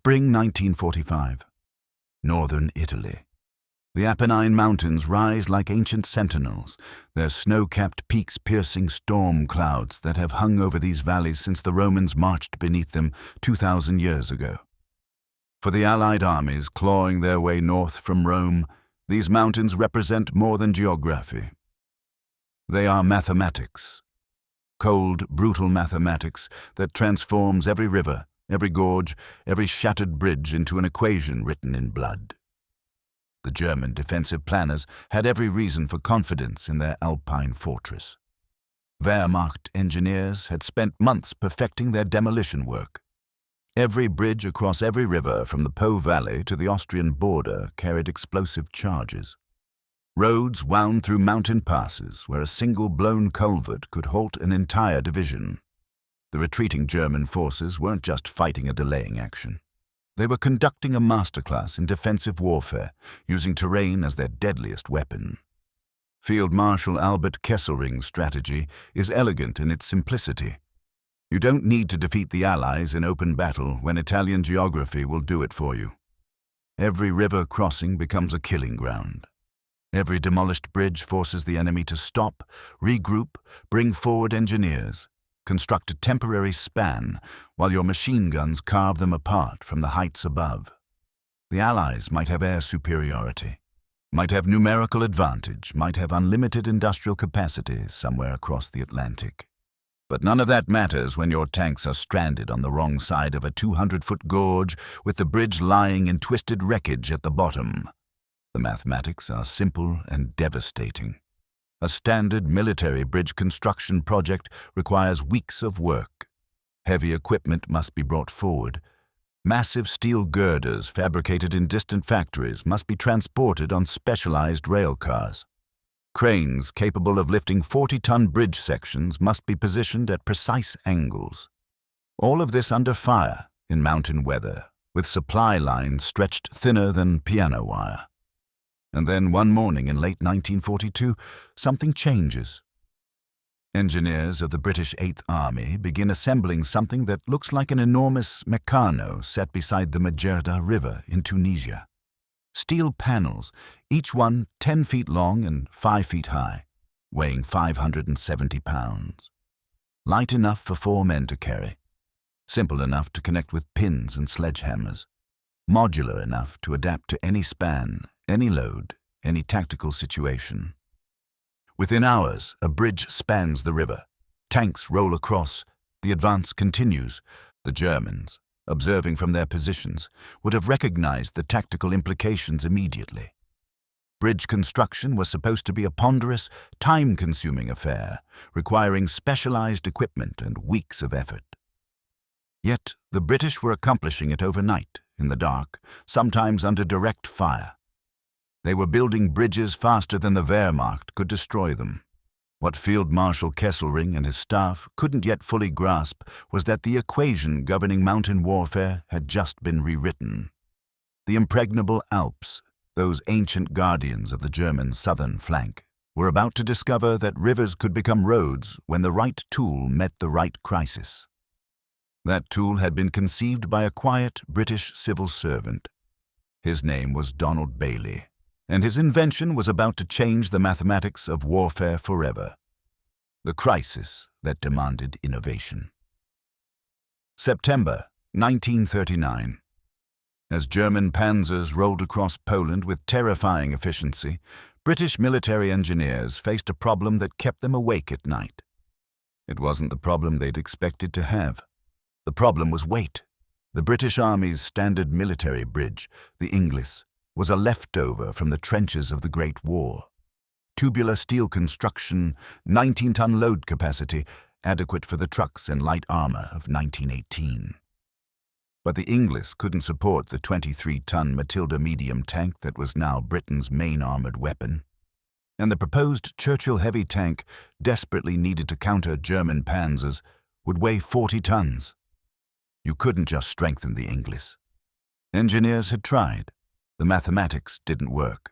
Spring 1945. Northern Italy. The Apennine Mountains rise like ancient sentinels, their snow-capped peaks piercing storm clouds that have hung over these valleys since the Romans marched beneath them 2,000 years ago. For the Allied armies clawing their way north from Rome, these mountains represent more than geography. They are mathematics. Cold, brutal mathematics that transforms every river, every gorge, every shattered bridge into an equation written in blood. The German defensive planners had every reason for confidence in their Alpine fortress. Wehrmacht engineers had spent months perfecting their demolition work. Every bridge across every river from the Po Valley to the Austrian border carried explosive charges. Roads wound through mountain passes where a single blown culvert could halt an entire division. The retreating German forces weren't just fighting a delaying action. They were conducting a masterclass in defensive warfare, using terrain as their deadliest weapon. Field Marshal Albert Kesselring's strategy is elegant in its simplicity. You don't need to defeat the Allies in open battle when Italian geography will do it for you. Every river crossing becomes a killing ground. Every demolished bridge forces the enemy to stop, regroup, bring forward engineers, construct a temporary span while your machine guns carve them apart from the heights above. The Allies might have air superiority, might have numerical advantage, might have unlimited industrial capacity somewhere across the Atlantic. But none of that matters when your tanks are stranded on the wrong side of a 200-foot gorge with the bridge lying in twisted wreckage at the bottom. The mathematics are simple and devastating. A standard military bridge construction project requires weeks of work. Heavy equipment must be brought forward. Massive steel girders fabricated in distant factories must be transported on specialized rail cars. Cranes capable of lifting 40-ton bridge sections must be positioned at precise angles. All of this under fire in mountain weather, with supply lines stretched thinner than piano wire. And then one morning in late 1942, something changes. Engineers of the British 8th Army begin assembling something that looks like an enormous Meccano set beside the Magerda River in Tunisia. Steel panels, each one 10 feet long and 5 feet high, weighing 570 pounds. Light enough for 4 men to carry. Simple enough to connect with pins and sledgehammers. Modular enough to adapt to any span, any load, any tactical situation. Within hours, a bridge spans the river. Tanks roll across. The advance continues. The Germans, observing from their positions, would have recognized the tactical implications immediately. Bridge construction was supposed to be a ponderous, time-consuming affair, requiring specialized equipment and weeks of effort. Yet, the British were accomplishing it overnight, in the dark, sometimes under direct fire. They were building bridges faster than the Wehrmacht could destroy them. What Field Marshal Kesselring and his staff couldn't yet fully grasp was that the equation governing mountain warfare had just been rewritten. The impregnable Alps, those ancient guardians of the German southern flank, were about to discover that rivers could become roads when the right tool met the right crisis. That tool had been conceived by a quiet British civil servant. His name was Donald Bailey, and his invention was about to change the mathematics of warfare forever. The crisis that demanded innovation. September 1939. As German panzers rolled across Poland with terrifying efficiency, British military engineers faced a problem that kept them awake at night. It wasn't the problem they'd expected to have. The problem was weight. The British Army's standard military bridge, the Inglis, was a leftover from the trenches of the Great War. Tubular steel construction, 19-ton load capacity, adequate for the trucks and light armor of 1918. But the Inglis couldn't support the 23-ton Matilda medium tank that was now Britain's main armored weapon. And the proposed Churchill heavy tank, desperately needed to counter German panzers, would weigh 40 tons. You couldn't just strengthen the Inglis. Engineers had tried. The mathematics didn't work.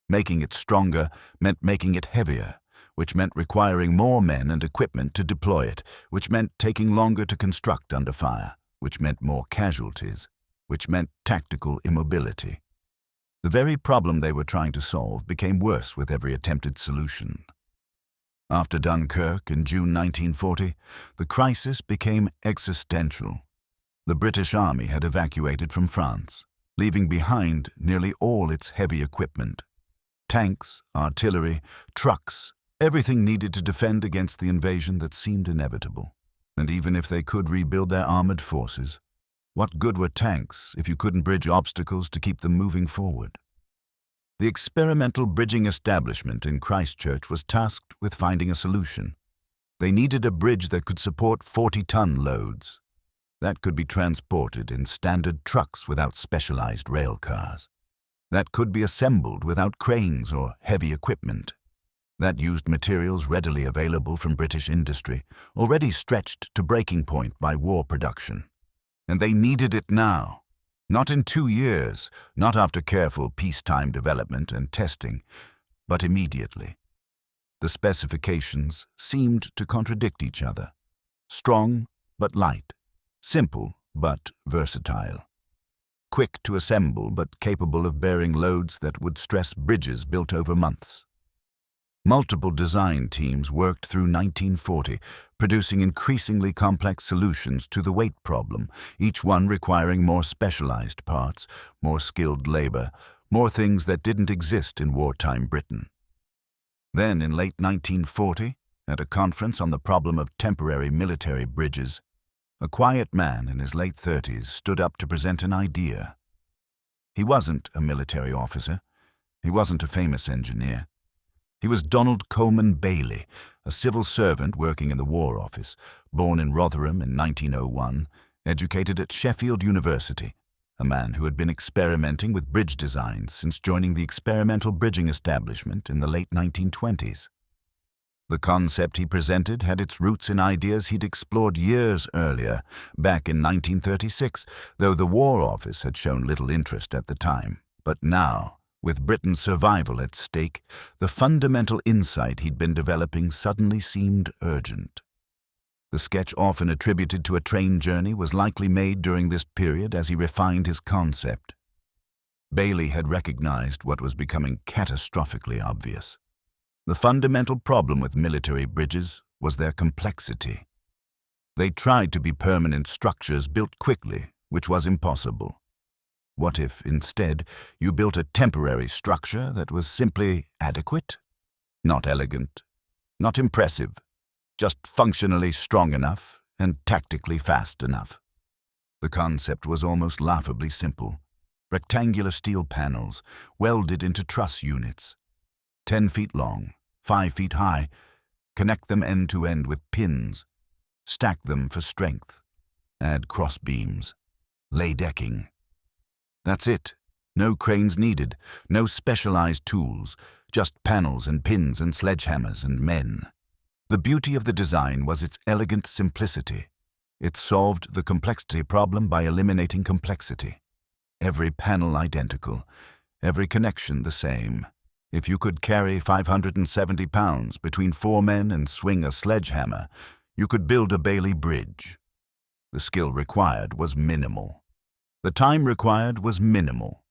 Making it stronger meant making it heavier, which meant requiring more men and equipment to deploy it, which meant taking longer to construct under fire, which meant more casualties. which meant tactical immobility. The very problem they were trying to solve became worse with every attempted solution. After Dunkirk in June 1940, the crisis became existential. The British Army had evacuated from France, leaving behind nearly all its heavy equipment. Tanks, artillery, trucks, everything needed to defend against the invasion that seemed inevitable. And even if they could rebuild their armored forces, what good were tanks if you couldn't bridge obstacles to keep them moving forward? The experimental bridging establishment in Christchurch was tasked with finding a solution. They needed a bridge that could support 40-ton loads. That could be transported in standard trucks without specialized rail cars. That could be assembled without cranes or heavy equipment. That used materials readily available from British industry, already stretched to breaking point by war production. And they needed it now. Not in 2 years, not after careful peacetime development and testing, but immediately. The specifications seemed to contradict each other. Strong but light, simple but versatile. Quick to assemble but capable of bearing loads that would stress bridges built over months. Multiple design teams worked through 1940, producing increasingly complex solutions to the weight problem, each one requiring more specialized parts, more skilled labor, more things that didn't exist in wartime Britain. Then, in late 1940, at a conference on the problem of temporary military bridges, a quiet man in his late 30s stood up to present an idea. He wasn't a military officer. He wasn't a famous engineer. He was Donald Coleman Bailey, a civil servant working in the War Office, born in Rotherham in 1901, educated at Sheffield University, a man who had been experimenting with bridge designs since joining the experimental bridging establishment in the late 1920s. The concept he presented had its roots in ideas he'd explored years earlier, back in 1936, though the War Office had shown little interest at the time. But now, with Britain's survival at stake, the fundamental insight he'd been developing suddenly seemed urgent. The sketch often attributed to a train journey was likely made during this period as he refined his concept. Bailey had recognized what was becoming catastrophically obvious. The fundamental problem with military bridges was their complexity. They tried to be permanent structures built quickly, which was impossible. What if, instead, you built a temporary structure that was simply adequate? Not elegant, not impressive, just functionally strong enough and tactically fast enough. The concept was almost laughably simple. Rectangular steel panels, welded into truss units. 10 feet long, 5 feet high, connect them end to end with pins, stack them for strength, add cross beams, lay decking. That's it. No cranes needed, no specialized tools, just panels and pins and sledgehammers and men. The beauty of the design was its elegant simplicity. It solved the complexity problem by eliminating complexity. Every panel identical, every connection the same. If you could carry 570 pounds between 4 men and swing a sledgehammer, you could build a Bailey bridge. The skill required was minimal. The time required was minimal.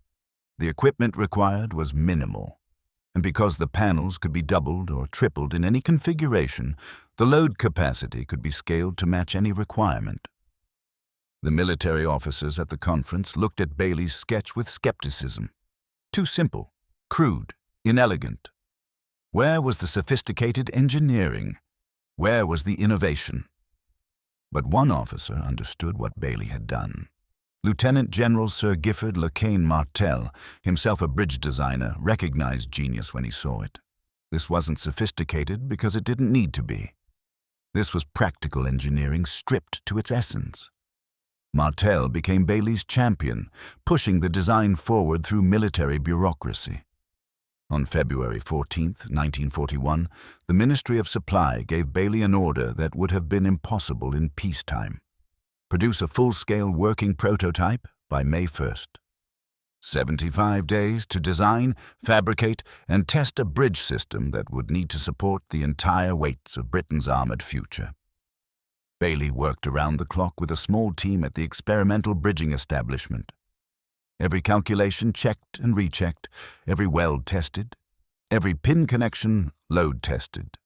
The equipment required was minimal. And because the panels could be doubled or tripled in any configuration, the load capacity could be scaled to match any requirement. The military officers at the conference looked at Bailey's sketch with skepticism. Too simple, crude, inelegant. Where was the sophisticated engineering? Where was the innovation? But one officer understood what Bailey had done. Lieutenant General Sir Gifford Lekain Martel, himself a bridge designer, recognized genius when he saw it. This wasn't sophisticated because it didn't need to be. This was practical engineering stripped to its essence. Martel became Bailey's champion, pushing the design forward through military bureaucracy. On February 14, 1941, the Ministry of Supply gave Bailey an order that would have been impossible in peacetime. Produce a full-scale working prototype by May 1st. 75 days to design, fabricate, and test a bridge system that would need to support the entire weights of Britain's armored future. Bailey worked around the clock with a small team at the experimental bridging establishment. Every calculation checked and rechecked, every weld tested, every pin connection load tested.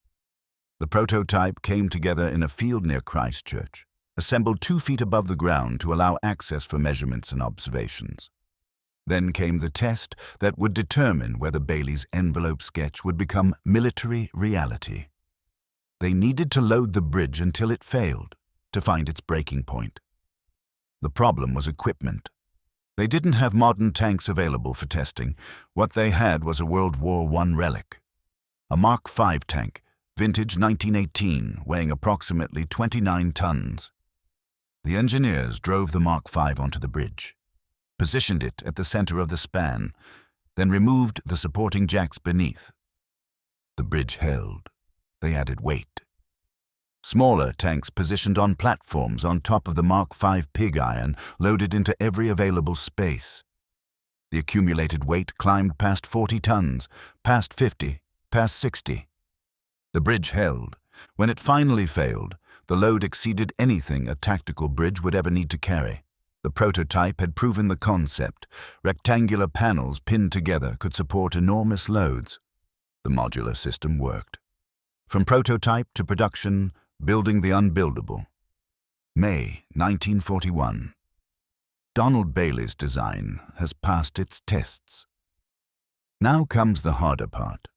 The prototype came together in a field near Christchurch, assembled 2 feet above the ground to allow access for measurements and observations. Then came the test that would determine whether Bailey's envelope sketch would become military reality. They needed to load the bridge until it failed, to find its breaking point. The problem was equipment. They didn't have modern tanks available for testing. What they had was a World War I relic, a Mark V tank, vintage 1918, weighing approximately 29 tons. The engineers drove the Mark V onto the bridge, positioned it at the center of the span, then removed the supporting jacks beneath. The bridge held. They added weight. Smaller tanks positioned on platforms on top of the Mark V pig iron loaded into every available space. The accumulated weight climbed past 40 tons, past 50, past 60. The bridge held. When it finally failed, the load exceeded anything a tactical bridge would ever need to carry. The prototype had proven the concept. Rectangular panels pinned together could support enormous loads. The modular system worked. From prototype to production, building the unbuildable. May 1941. Donald Bailey's design has passed its tests. Now comes the harder part.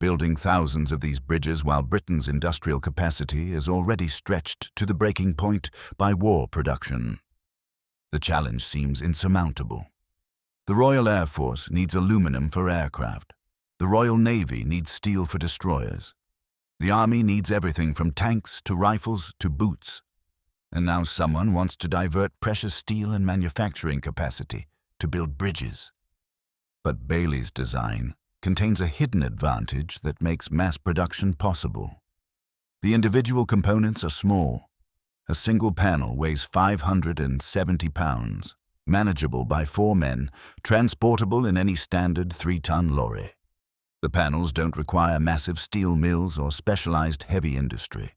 Building thousands of these bridges while Britain's industrial capacity is already stretched to the breaking point by war production. The challenge seems insurmountable. The Royal Air Force needs aluminum for aircraft. The Royal Navy needs steel for destroyers. The Army needs everything from tanks to rifles to boots. And now someone wants to divert precious steel and manufacturing capacity to build bridges. But Bailey's design contains a hidden advantage that makes mass production possible. The individual components are small. A single panel weighs 570 pounds, manageable by 4 men, transportable in any standard 3-ton lorry. The panels don't require massive steel mills or specialized heavy industry.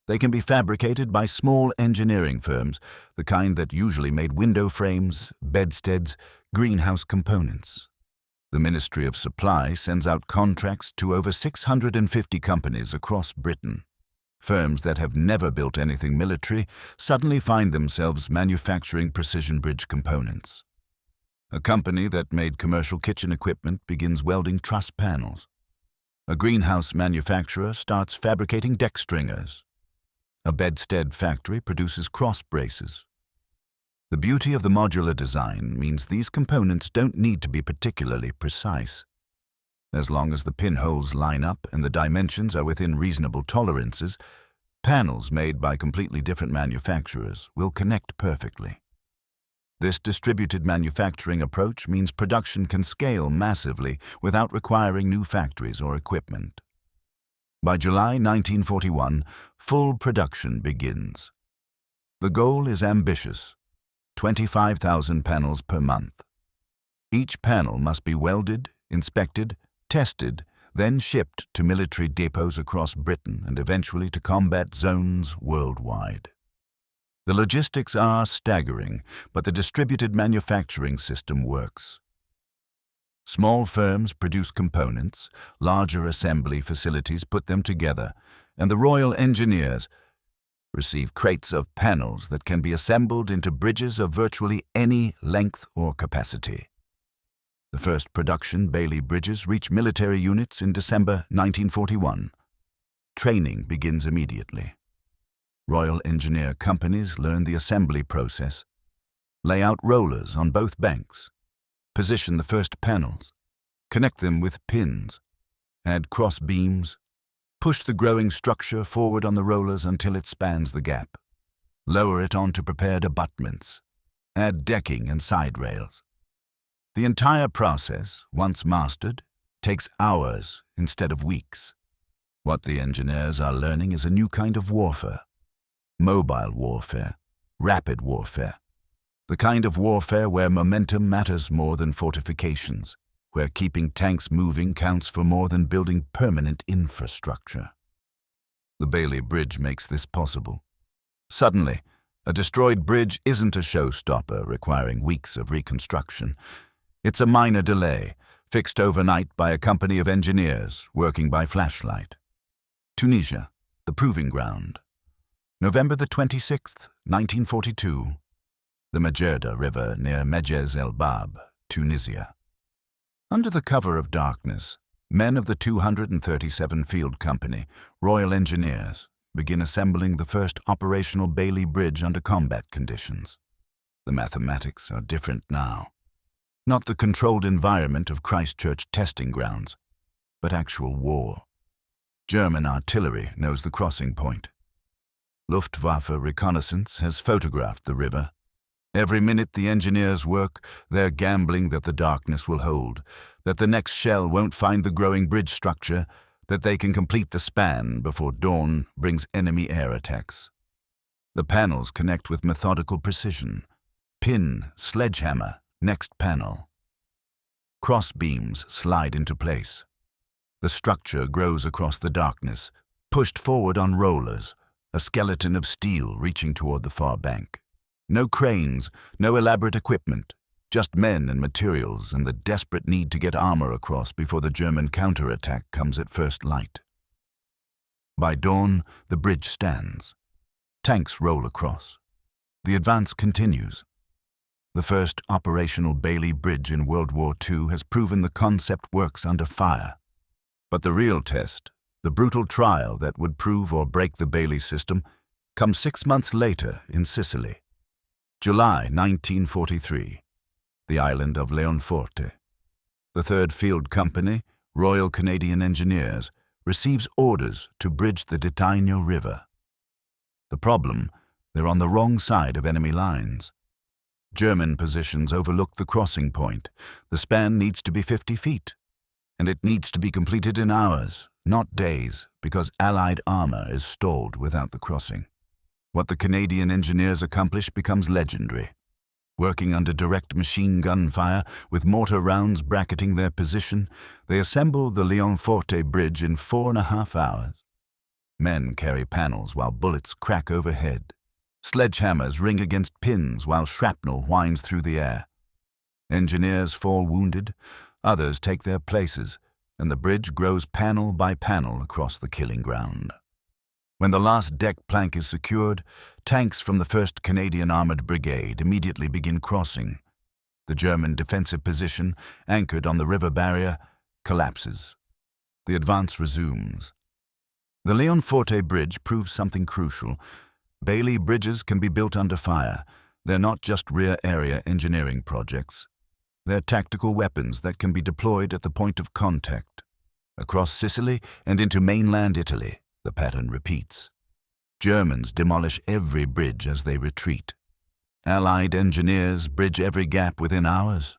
They can be fabricated by small engineering firms, the kind that usually made window frames, bedsteads, greenhouse components. The Ministry of Supply sends out contracts to over 650 companies across Britain. Firms that have never built anything military suddenly find themselves manufacturing precision bridge components. A company that made commercial kitchen equipment begins welding truss panels. A greenhouse manufacturer starts fabricating deck stringers. A bedstead factory produces cross braces. The beauty of the modular design means these components don't need to be particularly precise. As long as the pinholes line up and the dimensions are within reasonable tolerances, panels made by completely different manufacturers will connect perfectly. This distributed manufacturing approach means production can scale massively without requiring new factories or equipment. By July 1941, full production begins. The goal is ambitious: 25,000 panels per month. Each panel must be welded, inspected, tested, then shipped to military depots across Britain and eventually to combat zones worldwide. The logistics are staggering, but the distributed manufacturing system works. Small firms produce components, larger assembly facilities put them together, and the Royal Engineers receive crates of panels that can be assembled into bridges of virtually any length or capacity. The first production Bailey bridges reach military units in December 1941. Training begins immediately. Royal Engineer companies learn the assembly process, lay out rollers on both banks, position the first panels, connect them with pins, add cross beams, push the growing structure forward on the rollers until it spans the gap, lower it onto prepared abutments, add decking and side rails. The entire process, once mastered, takes hours instead of weeks. What the engineers are learning is a new kind of warfare. Mobile warfare, rapid warfare. The kind of warfare where momentum matters more than fortifications, where keeping tanks moving counts for more than building permanent infrastructure. The Bailey Bridge makes this possible. Suddenly, A destroyed bridge isn't a showstopper requiring weeks of reconstruction. It's a minor delay, fixed overnight by a company of engineers working by flashlight. Tunisia, the proving ground. November the 26th, 1942. The Majerda River near Mejez el Bab, Tunisia. Under the cover of darkness, men of the 237 Field Company, Royal Engineers, begin assembling the first operational Bailey Bridge under combat conditions. The mathematics are different now. Not the controlled environment of Christchurch testing grounds, but actual war. German artillery knows the crossing point. Luftwaffe reconnaissance has photographed the river. Every minute the engineers work, they're gambling that the darkness will hold, that the next shell won't find the growing bridge structure, that they can complete the span before dawn brings enemy air attacks. The panels connect with methodical precision. Pin, sledgehammer, next panel. Cross beams slide into place. The structure grows across the darkness, pushed forward on rollers, a skeleton of steel reaching toward the far bank. No cranes, no elaborate equipment, just men and materials and the desperate need to get armor across before the German counterattack comes at first light. By dawn, the bridge stands. Tanks roll across. The advance continues. The first operational Bailey Bridge in World War II has proven the concept works under fire. But the real test, the brutal trial that would prove or break the Bailey system, comes 6 months later in Sicily. July 1943. The island of Leonforte. The 3rd Field Company, Royal Canadian Engineers, receives orders to bridge the Demolished River. The problem, they're on the wrong side of enemy lines. German positions overlook the crossing point. The span needs to be 50 feet, and it needs to be completed in hours, not days, because Allied armor is stalled without the crossing. What the Canadian engineers accomplish becomes legendary. Working under direct machine gun fire, with mortar rounds bracketing their position, they assemble the Leonforte Bridge in 4.5 hours. Men carry panels while bullets crack overhead. Sledgehammers ring against pins while shrapnel whines through the air. Engineers fall wounded, others take their places, and the bridge grows panel by panel across the killing ground. When the last deck plank is secured, tanks from the 1st Canadian Armoured Brigade immediately begin crossing. The German defensive position, anchored on the river barrier, collapses. The advance resumes. The Leonforte Bridge proves something crucial. Bailey bridges can be built under fire. They're not just rear area engineering projects. They're tactical weapons that can be deployed at the point of contact. Across Sicily and into mainland Italy, the pattern repeats. Germans demolish every bridge as they retreat. Allied engineers bridge every gap within hours.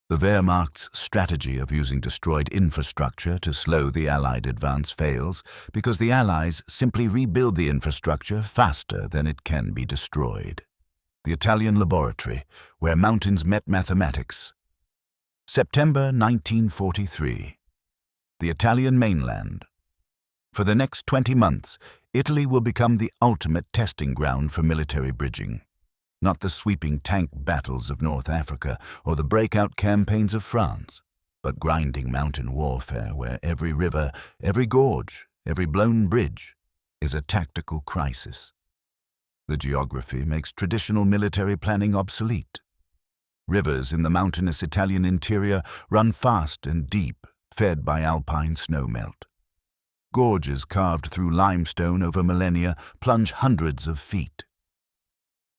The Wehrmacht's strategy of using destroyed infrastructure to slow the Allied advance fails because the Allies simply rebuild the infrastructure faster than it can be destroyed. The Italian laboratory, where mountains met mathematics. September 1943. The Italian mainland. For the next 20 months, Italy will become the ultimate testing ground for military bridging. Not the sweeping tank battles of North Africa or the breakout campaigns of France, but grinding mountain warfare where every river, every gorge, every blown bridge is a tactical crisis. The geography makes traditional military planning obsolete. Rivers in the mountainous Italian interior run fast and deep, fed by alpine snowmelt. Gorges carved through limestone over millennia plunge hundreds of feet.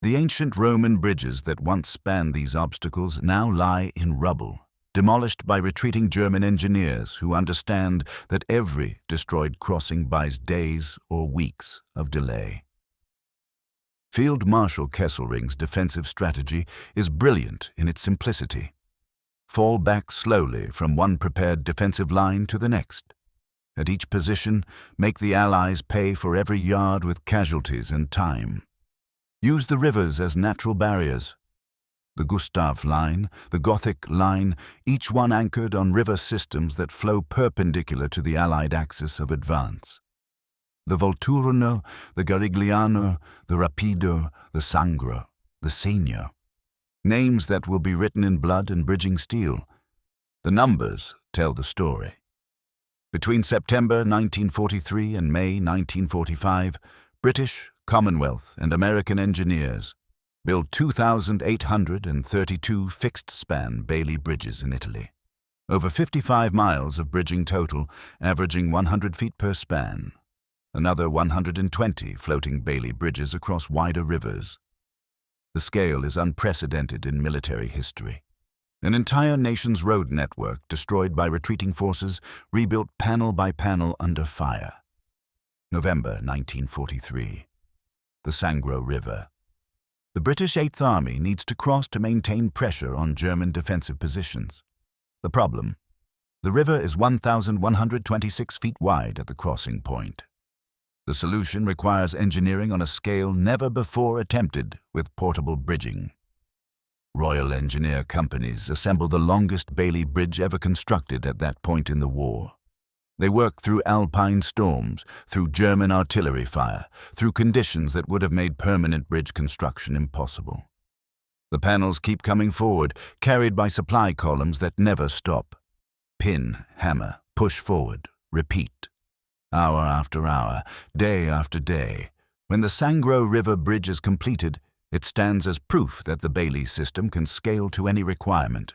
The ancient Roman bridges that once spanned these obstacles now lie in rubble, demolished by retreating German engineers who understand that every destroyed crossing buys days or weeks of delay. Field Marshal Kesselring's defensive strategy is brilliant in its simplicity. Fall back slowly from one prepared defensive line to the next. At each position, make the Allies pay for every yard with casualties and time. Use the rivers as natural barriers. The Gustav Line, the Gothic Line, each one anchored on river systems that flow perpendicular to the Allied axis of advance. The Volturno, the Garigliano, the Rapido, the Sangro, the Segno. Names that will be written in blood and bridging steel. The numbers tell the story. Between September 1943 and May 1945, British, Commonwealth, and American engineers built 2,832 fixed-span Bailey bridges in Italy. Over 55 miles of bridging total, averaging 100 feet per span. Another 120 floating Bailey bridges across wider rivers. The scale is unprecedented in military history. An entire nation's road network destroyed by retreating forces, rebuilt panel by panel under fire. November 1943. The Sangro River. The British 8th Army needs to cross to maintain pressure on German defensive positions. The problem? The river is 1,126 feet wide at the crossing point. The solution requires engineering on a scale never before attempted with portable bridging. Royal Engineer Companies assemble the longest Bailey bridge ever constructed at that point in the war. They work through alpine storms, through German artillery fire, through conditions that would have made permanent bridge construction impossible. The panels keep coming forward, carried by supply columns that never stop. Pin, hammer, push forward, repeat. Hour after hour, day after day. When the Sangro River Bridge is completed, it stands as proof that the Bailey system can scale to any requirement.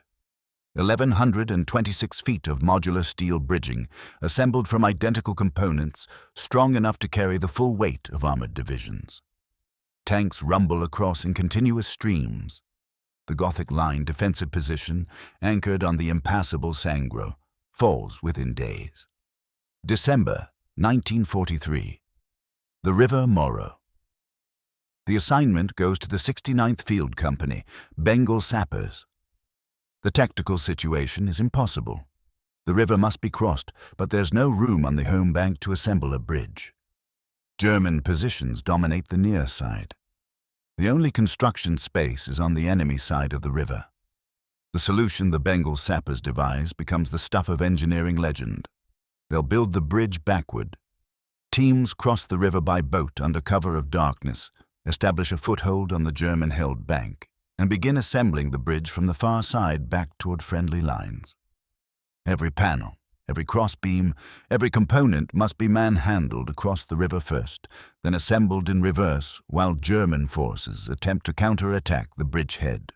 1,126 feet of modular steel bridging, assembled from identical components, strong enough to carry the full weight of armored divisions. Tanks rumble across in continuous streams. The Gothic line defensive position, anchored on the impassable Sangro, falls within days. December 1943. The River Moro. The assignment goes to the 69th Field Company, Bengal sappers. The tactical situation is impossible. The river must be crossed, but there's no room on the home bank to assemble a bridge. German positions dominate the near side. The only construction space is on the enemy side of the river. The solution the Bengal sappers devise becomes the stuff of engineering legend. They'll build the bridge backward. Teams cross the river by boat under cover of darkness, establish a foothold on the German-held bank, and begin assembling the bridge from the far side back toward friendly lines. Every panel, every crossbeam, every component must be manhandled across the river first, then assembled in reverse while German forces attempt to counterattack the bridgehead.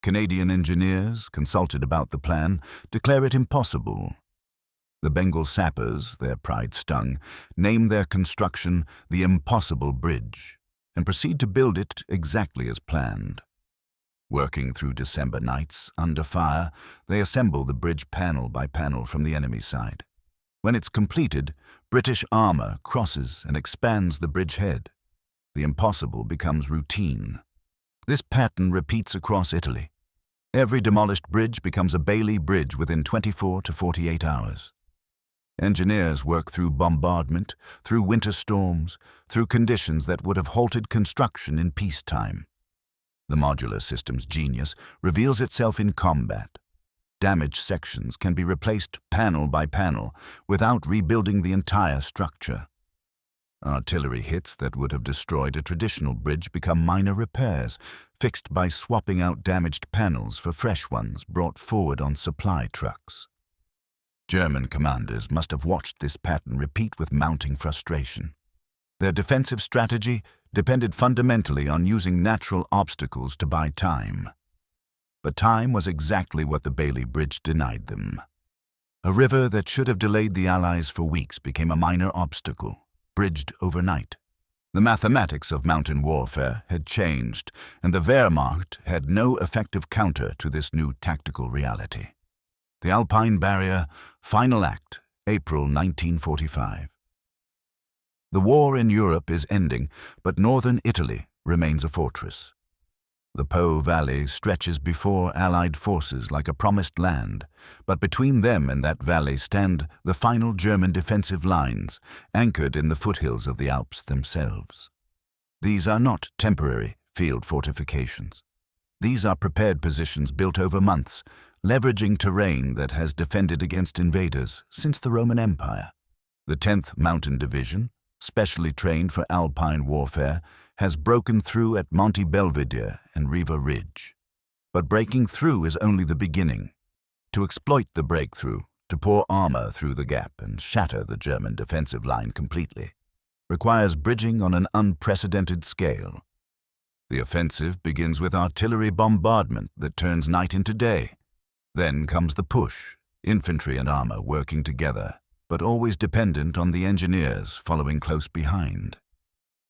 Canadian engineers, consulted about the plan, declare it impossible. The Bengal sappers, their pride stung, name their construction the Impossible Bridge, and proceed to build it exactly as planned. Working through December nights, under fire, they assemble the bridge panel by panel from the enemy side. When it's completed, British armor crosses and expands the bridgehead. The impossible becomes routine. This pattern repeats across Italy. Every demolished bridge becomes a Bailey bridge within 24 to 48 hours. Engineers work through bombardment, through winter storms, through conditions that would have halted construction in peacetime. The modular system's genius reveals itself in combat. Damaged sections can be replaced panel by panel without rebuilding the entire structure. Artillery hits that would have destroyed a traditional bridge become minor repairs, fixed by swapping out damaged panels for fresh ones brought forward on supply trucks. German commanders must have watched this pattern repeat with mounting frustration. Their defensive strategy depended fundamentally on using natural obstacles to buy time. But time was exactly what the Bailey Bridge denied them. A river that should have delayed the Allies for weeks became a minor obstacle, bridged overnight. The mathematics of mountain warfare had changed, and the Wehrmacht had no effective counter to this new tactical reality. The Alpine Barrier, Final Act, April 1945. The war in Europe is ending, but northern Italy remains a fortress. The Po Valley stretches before Allied forces like a promised land, but between them and that valley stand the final German defensive lines, anchored in the foothills of the Alps themselves. These are not temporary field fortifications. These are prepared positions built over months, leveraging terrain that has defended against invaders since the Roman Empire. The 10th Mountain Division, specially trained for Alpine warfare, has broken through at Monte Belvedere and Riva Ridge. But breaking through is only the beginning. To exploit the breakthrough, to pour armor through the gap and shatter the German defensive line completely, requires bridging on an unprecedented scale. The offensive begins with artillery bombardment that turns night into day. Then comes the push, infantry and armor working together, but always dependent on the engineers following close behind.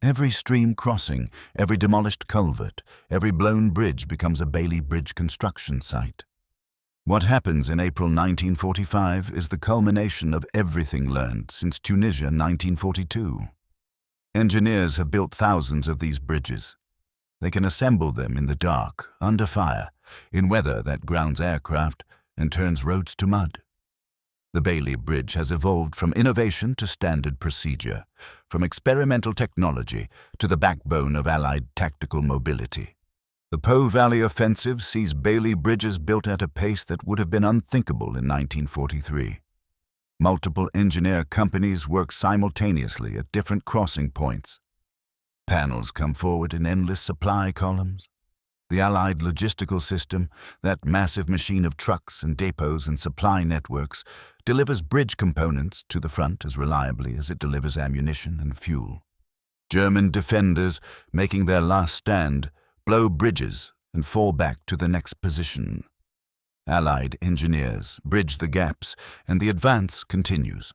Every stream crossing, every demolished culvert, every blown bridge becomes a Bailey Bridge construction site. What happens in April 1945 is the culmination of everything learned since Tunisia 1942. Engineers have built thousands of these bridges. They can assemble them in the dark, under fire, in weather that grounds aircraft and turns roads to mud. The Bailey Bridge has evolved from innovation to standard procedure, from experimental technology to the backbone of Allied tactical mobility. The Po Valley Offensive sees Bailey Bridges built at a pace that would have been unthinkable in 1943. Multiple engineer companies work simultaneously at different crossing points. Panels come forward in endless supply columns. The Allied logistical system, that massive machine of trucks and depots and supply networks, delivers bridge components to the front as reliably as it delivers ammunition and fuel. German defenders, making their last stand, blow bridges and fall back to the next position. Allied engineers bridge the gaps, and the advance continues.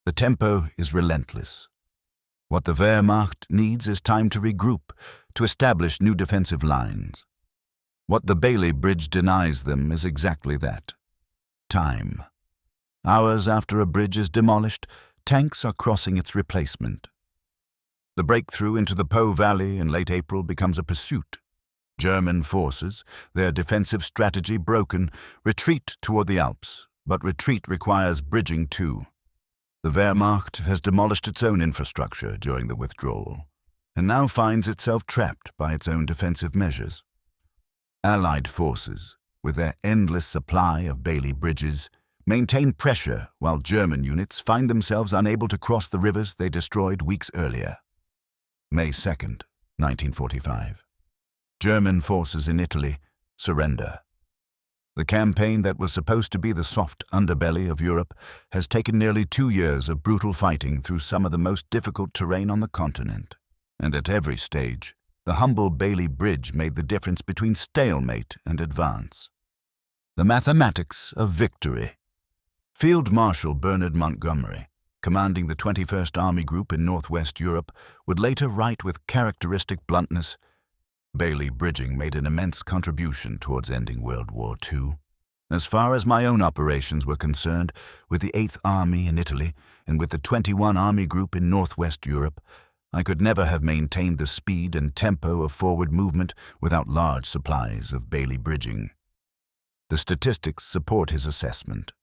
The tempo is relentless. What the Wehrmacht needs is time to regroup, to establish new defensive lines. What the Bailey Bridge denies them is exactly that: time. Hours after a bridge is demolished, tanks are crossing its replacement. The breakthrough into the Po Valley in late April becomes a pursuit. German forces, their defensive strategy broken, retreat toward the Alps, but retreat requires bridging too. The Wehrmacht has demolished its own infrastructure during the withdrawal, and now finds itself trapped by its own defensive measures. Allied forces, with their endless supply of Bailey bridges, maintain pressure while German units find themselves unable to cross the rivers they destroyed weeks earlier. May 2nd, 1945. German forces in Italy surrender. The campaign that was supposed to be the soft underbelly of Europe has taken nearly 2 years of brutal fighting through some of the most difficult terrain on the continent. And at every stage, the humble Bailey Bridge made the difference between stalemate and advance. The mathematics of victory. Field Marshal Bernard Montgomery, commanding the 21st Army Group in Northwest Europe, would later write with characteristic bluntness, "Bailey bridging made an immense contribution towards ending World War II. As far as my own operations were concerned, with the 8th Army in Italy and with the 21 Army Group in Northwest Europe, I could never have maintained the speed and tempo of forward movement without large supplies of Bailey bridging." The statistics support his assessment.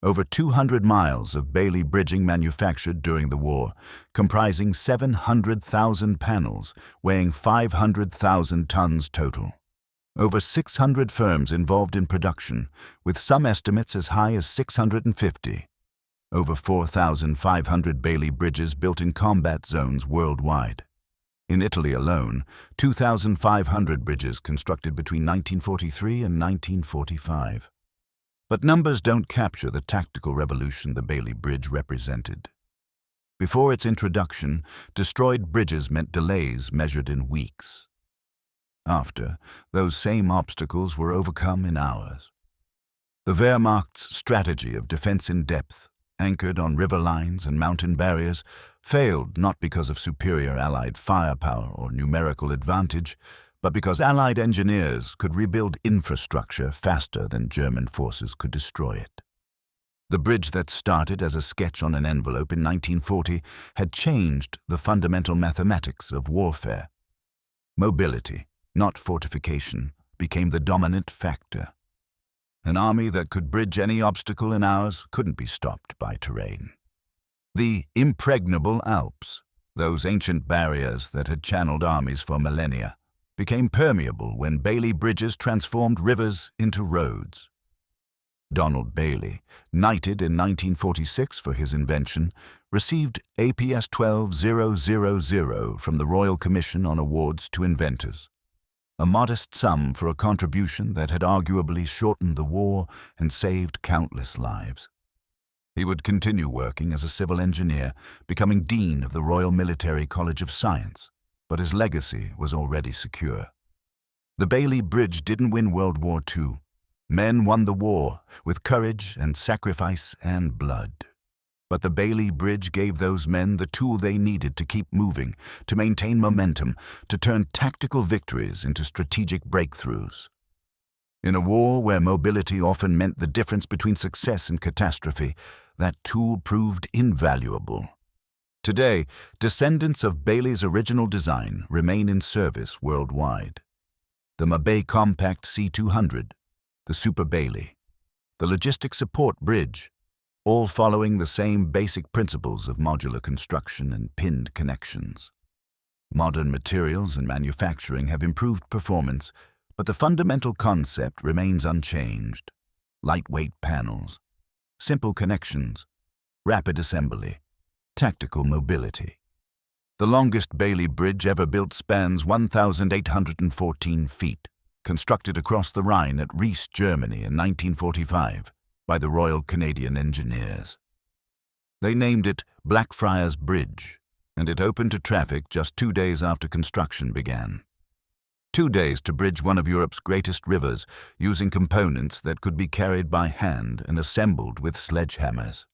Over 200 miles of Bailey bridging manufactured during the war, comprising 700,000 panels, weighing 500,000 tons total. Over 600 firms involved in production, with some estimates as high as 650. Over 4,500 Bailey bridges built in combat zones worldwide. In Italy alone, 2,500 bridges constructed between 1943 and 1945. But numbers don't capture the tactical revolution the Bailey Bridge represented. Before its introduction, destroyed bridges meant delays measured in weeks. After, those same obstacles were overcome in hours. The Wehrmacht's strategy of defense in depth, anchored on river lines and mountain barriers, failed not because of superior Allied firepower or numerical advantage, but because Allied engineers could rebuild infrastructure faster than German forces could destroy it. The bridge that started as a sketch on an envelope in 1940 had changed the fundamental mathematics of warfare. Mobility, not fortification, became the dominant factor. An army that could bridge any obstacle in hours couldn't be stopped by terrain. The impregnable Alps, those ancient barriers that had channeled armies for millennia, became permeable when Bailey bridges transformed rivers into roads. Donald Bailey, knighted in 1946 for his invention, received APS 12000 from the Royal Commission on Awards to Inventors, a modest sum for a contribution that had arguably shortened the war and saved countless lives. He would continue working as a civil engineer, becoming Dean of the Royal Military College of Science, but his legacy was already secure. The Bailey Bridge didn't win World War II. Men won the war with courage and sacrifice and blood. But the Bailey Bridge gave those men the tool they needed to keep moving, to maintain momentum, to turn tactical victories into strategic breakthroughs. In a war where mobility often meant the difference between success and catastrophe, that tool proved invaluable. Today, descendants of Bailey's original design remain in service worldwide. The Mabay Compact C200, the Super Bailey, the Logistic Support Bridge, all following the same basic principles of modular construction and pinned connections. Modern materials and manufacturing have improved performance, but the fundamental concept remains unchanged. Lightweight panels, simple connections, rapid assembly, tactical mobility. The longest Bailey Bridge ever built spans 1,814 feet, constructed across the Rhine at Ries, Germany in 1945 by the Royal Canadian Engineers. They named it Blackfriars Bridge, and it opened to traffic just 2 days after construction began. 2 days to bridge one of Europe's greatest rivers using components that could be carried by hand and assembled with sledgehammers.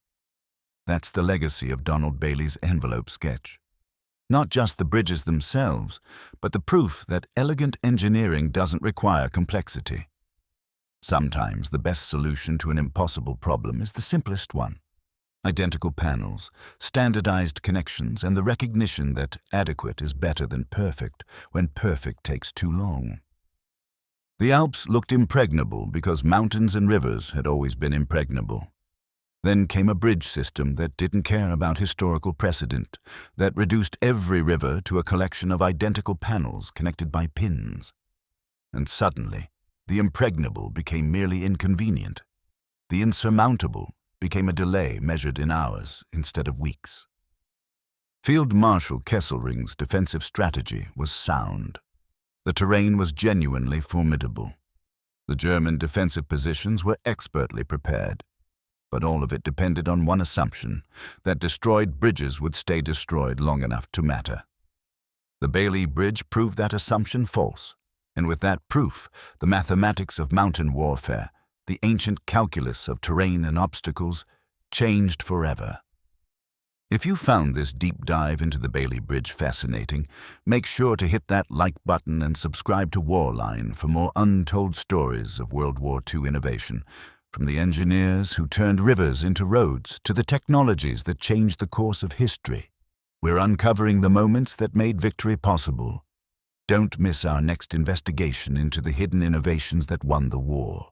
That's the legacy of Donald Bailey's envelope sketch. Not just the bridges themselves, but the proof that elegant engineering doesn't require complexity. Sometimes the best solution to an impossible problem is the simplest one. Identical panels, standardized connections, and the recognition that adequate is better than perfect when perfect takes too long. The Alps looked impregnable because mountains and rivers had always been impregnable. Then came a bridge system that didn't care about historical precedent, that reduced every river to a collection of identical panels connected by pins. And suddenly, the impregnable became merely inconvenient. The insurmountable became a delay measured in hours instead of weeks. Field Marshal Kesselring's defensive strategy was sound. The terrain was genuinely formidable. The German defensive positions were expertly prepared. But all of it depended on one assumption, that destroyed bridges would stay destroyed long enough to matter. The Bailey Bridge proved that assumption false, and with that proof, the mathematics of mountain warfare, the ancient calculus of terrain and obstacles, changed forever. If you found this deep dive into the Bailey Bridge fascinating, make sure to hit that like button and subscribe to Warline for more untold stories of World War II innovation, from the engineers who turned rivers into roads to the technologies that changed the course of history. We're uncovering the moments that made victory possible. Don't miss our next investigation into the hidden innovations that won the war.